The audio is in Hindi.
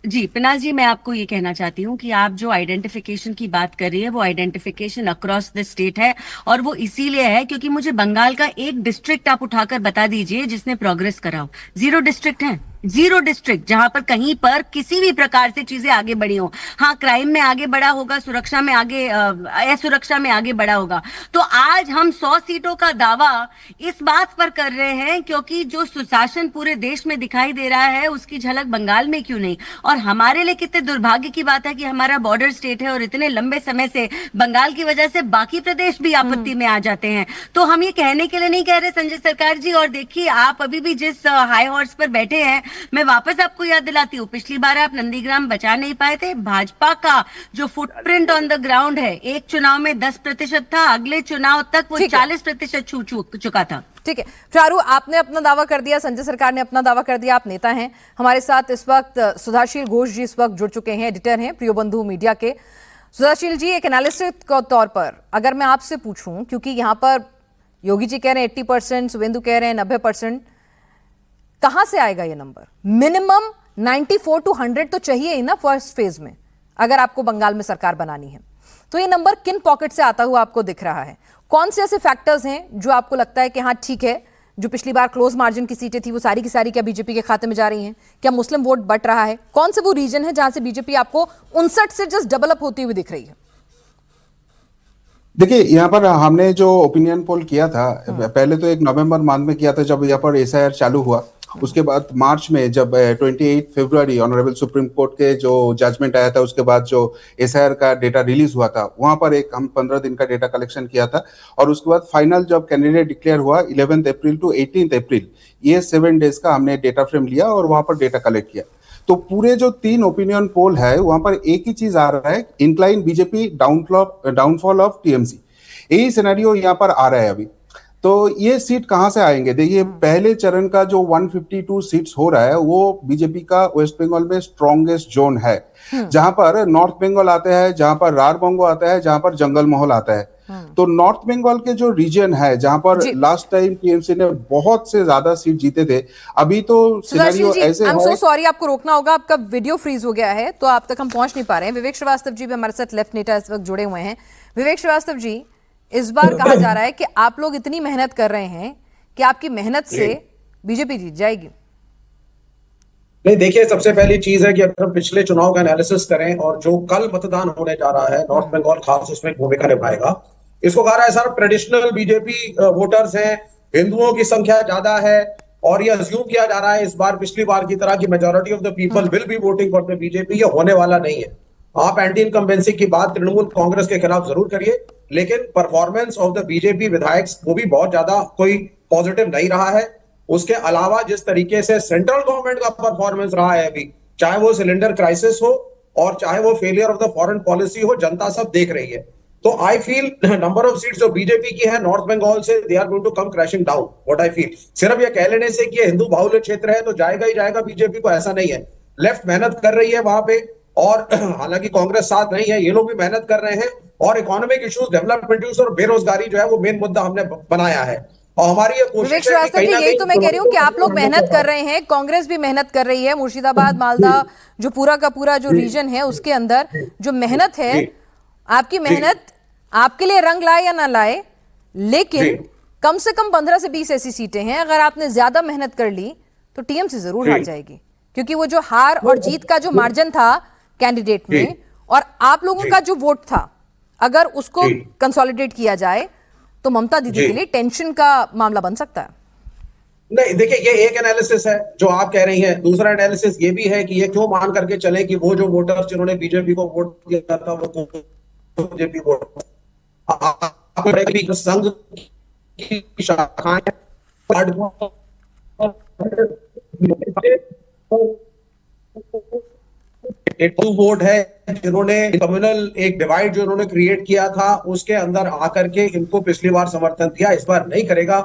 जी पिनाल जी, मैं आपको ये कहना चाहती हूँ कि आप जो आइडेंटिफिकेशन की बात कर रही है वो आइडेंटिफिकेशन अक्रॉस द स्टेट है। और वो इसीलिए है क्योंकि मुझे बंगाल का एक डिस्ट्रिक्ट आप उठाकर बता दीजिए जिसने प्रोग्रेस करा हो। जीरो डिस्ट्रिक्ट है, जीरो डिस्ट्रिक्ट जहां पर कहीं पर किसी भी प्रकार से चीजें आगे बढ़ी हो। हाँ, क्राइम में आगे बढ़ा होगा, सुरक्षा में आगे, असुरक्षा में आगे बढ़ा होगा। तो आज हम 100 सीटों का दावा इस बात पर कर रहे हैं क्योंकि जो सुशासन पूरे देश में दिखाई दे रहा है उसकी झलक बंगाल में क्यों नहीं। और हमारे लिए कितने दुर्भाग्य की बात है कि हमारा बॉर्डर स्टेट है और इतने लंबे समय से बंगाल की वजह से बाकी प्रदेश भी आपत्ति में आ जाते हैं। तो हम ये कहने के लिए नहीं कह रहे संजय सरकार जी। और देखिए, आप अभी भी जिस हाई हॉर्स पर बैठे हैं, मैं वापस आपको याद दिलाती हूँ, पिछली बार आप नंदीग्राम बचा नहीं पाए थे। भाजपा का जो फुटप्रिंट ऑन द ग्राउंड है, एक चुनाव में 10% था, अगले चुनाव तक वो ठीक है, 40% छू चुका था। ठीक है। चारू, आपने अपना दावा कर दिया, संजय सरकार ने अपना दावा कर दिया, आप नेता हैं। हमारे साथ इस वक्त सुधाशील घोष जी इस वक्त जुड़ चुके हैं, एडिटर हैं प्रियो बंधु मीडिया के। सुधाशील जी, एक एनालिसिस के तौर पर अगर मैं आपसे पूछूं, क्योंकि यहां पर योगी जी कह रहे हैं 80%, शुभेंदु कह रहे हैं 90%, कहां से आएगा ये नंबर? मिनिमम 94 to 100 तो चाहिए ही ना फर्स्ट फेज में, अगर आपको बंगाल में सरकार बनानी है। तो ये नंबर किन पॉकेट से आता हुआ आपको दिख रहा है? कौन से ऐसे फैक्टर्स हैं जो आपको लगता है कि हाँ ठीक है, जो पिछली बार क्लोज मार्जिन की सीटें थी वो सारी की सारी क्या बीजेपी के खाते में जा रही हैं? क्या मुस्लिम वोट बढ़ रहा है? कौन से वो रीजन है जहां से बीजेपी आपको 59 से जस्ट डेवलप होती हुई दिख रही है? देखिए, यहाँ पर हमने जो ओपिनियन पोल किया था, पहले तो एक नवंबर मंथ में किया था जब यहाँ पर एसआईआर चालू हुआ। उसके बाद मार्च में जब 28 फरवरी ऑनरेबल सुप्रीम कोर्ट के जो जजमेंट आया था, उसके बाद जो एसआईआर का डेटा रिलीज हुआ था, वहां पर एक हम 15 दिन का डेटा कलेक्शन किया था। और उसके बाद फाइनल जब कैंडिडेट डिक्लेयर हुआ 11 अप्रैल टू 18 अप्रैल, ये 7 डेज का हमने डेटा फ्रेम लिया और वहां पर डेटा कलेक्ट किया। तो पूरे जो 3 ओपिनियन पोल है वहां पर एक ही चीज आ रहा है, incline BJP, downfall of TMC. यही सिनेरियो यहाँ पर आ रहा है अभी। तो ये सीट कहां से आएंगे? देखिए, पहले चरण का जो 152 सीट्स हो रहा है वो बीजेपी का वेस्ट बंगाल में स्ट्रॉन्गेस्ट जोन है, जहां पर नॉर्थ बंगाल आता है, जहां पर रार बंगो आता है, जहां पर जंगल महल आता है। तो नॉर्थ बंगाल के जो रीजन है जहां पर जी, लास्ट टाइम टीएमसी ने बहुत से ज्यादा सीट जीते थे, अभी तो सुधाशील सिनेरियो जी, ऐसे आई एम सो है। सॉरी, आपको रोकना होगा, आपका वीडियो फ्रीज हो गया है तो आप तक हम पहुंच नहीं पा रहे हैं। विवेक श्रीवास्तव जी भी हमारे साथ लेफ्ट नेता इस वक्त जुड़े हुए हैं। विवेक श्रीवास्तव जी, इस बार कहा जा रहा है कि आप लोग इतनी मेहनत कर रहे हैं कि आपकी मेहनत से बीजेपी जीत जाएगी। नहीं, देखिए, सबसे पहली चीज है कि अगर हम पिछले चुनाव का एनालिसिस करें और जो कल मतदान होने जा रहा है, नॉर्थ बंगाल खास उसमें भूमिका निभाएगा। इसको कहा रहा है सर, ट्रेडिशनल बीजेपी वोटर्स हैं, हिंदुओं की संख्या ज्यादा है, और ये अज्यूम किया जा रहा है इस बार पिछली बार की तरह कि majority of the people will be voting for the BJP. ये होने वाला नहीं है। आप एंटी इनकम्बेंसी की बात तृणमूल कांग्रेस के खिलाफ जरूर करिए, लेकिन परफॉर्मेंस ऑफ द बीजेपी विधायक वो भी बहुत ज्यादा कोई पॉजिटिव नहीं रहा है। उसके अलावा जिस तरीके से सेंट्रल गवर्नमेंट का परफॉर्मेंस रहा है अभी, चाहे वो सिलेंडर क्राइसिस हो और चाहे वो failure of the foreign policy हो, जनता सब देख रही है। तो I feel number of seats जो बीजेपी की है नॉर्थ बंगाल से, they are going to come crashing down. What I feel, सिर्फ ये कह लेने से कि ये हिंदू बाहुल्य क्षेत्र है तो जाएगा ही जाएगा बीजेपी को, ऐसा नहीं है। लेफ्ट मेहनत कर रही है वहां पे, और हालांकि कांग्रेस साथ नहीं है, ये लोग भी मेहनत कर रहे हैं। और इकोनॉमिक इश्यूज, डेवलपमेंट इश्यूज और बेरोजगारी जो है वो मेन मुद्दा हमने बनाया है। और हमारी ये विवेक कोशिश है कि श्रीवास्तव कहीं जी, ना यही तो मैं कह रही हूँ कि आप लोग मेहनत कर कहीं रहे हैं, कांग्रेस भी मेहनत कर रही है। मुर्शिदाबाद, मालदा, जो पूरा का पूरा जो रीजन है उसके अंदर जो मेहनत है, जी, आपकी मेहनत आपके लिए रंग लाए या ना लाए, लेकिन जी, कम से कम 15 से 20 ऐसी सीटें हैं, अगर आपने ज्यादा मेहनत कर ली तो टीएमसी जरूर हार जी, जाएगी। क्योंकि वो जो हार और जीत का जो मार्जिन था कैंडिडेट जी, में, और आप लोगों जी, का जो वोट था, अगर उसको जी, कंसोलिडेट किया जाए तो ममता दीदी जी। के लिए टेंशन का मामला बन सकता है। नहीं, देखिए, ये एक एनालिसिस है जो आप कह रही हैं। दूसरा एनालिसिस ये भी है कि ये क्यों मान करके चले कि वो जो वोटर्स जिन्होंने बीजेपी को वोट दिया था वो बीजेपी वोट, आपको संघ की शाखाएं एक टू वोट है जिन्होंने कम्युनल एक डिवाइड जो उन्होंने क्रिएट किया था उसके अंदर आकर के इनको पिछली बार समर्थन दिया, इस बार नहीं करेगा।